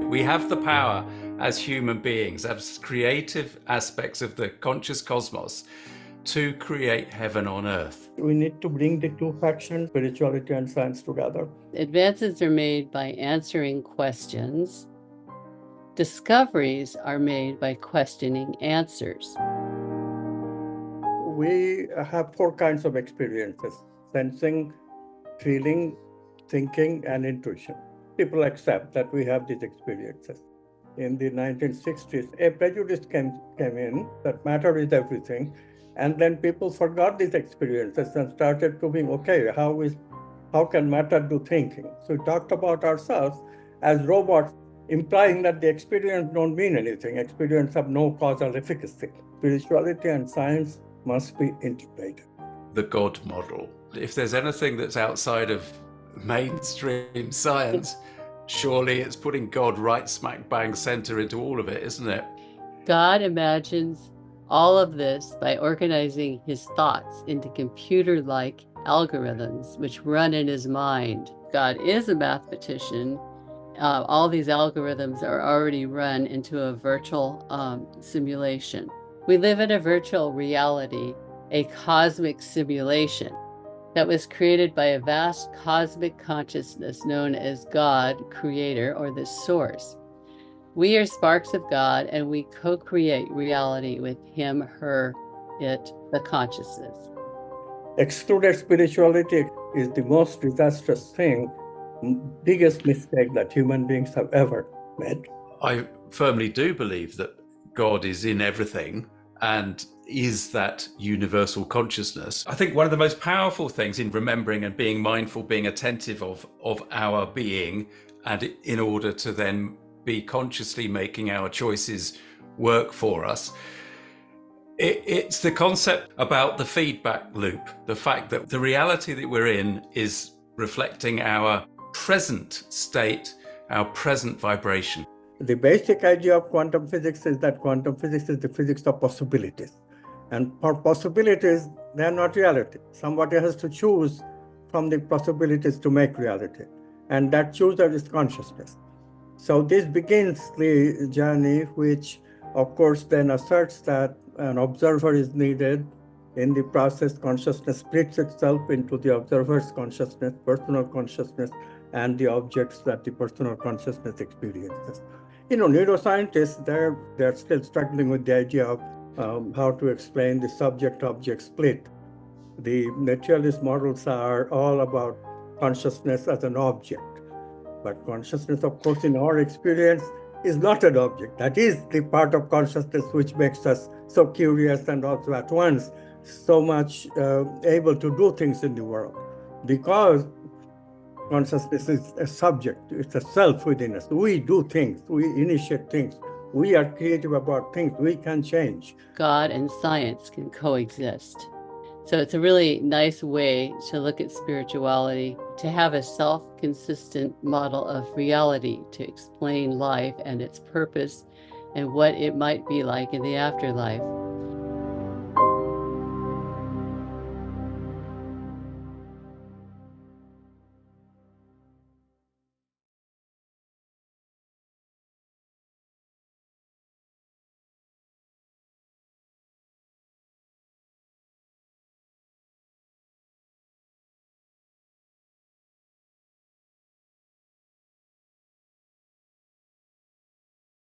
We have the power as human beings, as creative aspects of the conscious cosmos, to create heaven on earth. We need to bring the two factions, spirituality and science, together. Advances are made by answering questions. Discoveries are made by questioning answers. We have four kinds of experiences: sensing, feeling, thinking, and intuition. People accept that we have these experiences. In the 1960s, a prejudice came in that matter is everything. And then people forgot these experiences and started to think, okay, how can matter do thinking? So we talked about ourselves as robots, implying that the experience don't mean anything. Experience have no causal efficacy. Spirituality and science must be integrated. The God model. If there's anything that's outside of mainstream science, surely it's putting God right smack bang center into all of it, isn't it? God imagines all of this by organizing his thoughts into computer-like algorithms which run in his mind. God is a mathematician. All these algorithms are already run into a virtual simulation. We live in a virtual reality, a cosmic simulation that was created by a vast cosmic consciousness known as God, Creator, or the Source. We are sparks of God, and we co-create reality with him, her, it, the consciousness. Excluded spirituality is the most disastrous thing, biggest mistake that human beings have ever made. I firmly do believe that God is in everything and is that universal consciousness. I think one of the most powerful things in remembering and being mindful, being attentive of our being, and in order to then be consciously making our choices work for us, it's the concept about the feedback loop, the fact that the reality that we're in is reflecting our present state, our present vibration. The basic idea of quantum physics is that quantum physics is the physics of possibilities. And for possibilities, they are not reality. Somebody has to choose from the possibilities to make reality. And that chooser is consciousness. So this begins the journey, which of course then asserts that an observer is needed. In the process, consciousness splits itself into the observer's consciousness, personal consciousness, and the objects that the personal consciousness experiences. Neuroscientists, they're still struggling with the idea of how to explain the subject-object split. The materialist models are all about consciousness as an object. But consciousness, of course, in our experience, is not an object. That is the part of consciousness which makes us so curious and also at once so much able to do things in the world. Because consciousness is a subject, it's a self within us. We do things, we initiate things, we are creative about things, we can change. God and science can coexist. So it's a really nice way to look at spirituality, to have a self-consistent model of reality to explain life and its purpose and what it might be like in the afterlife.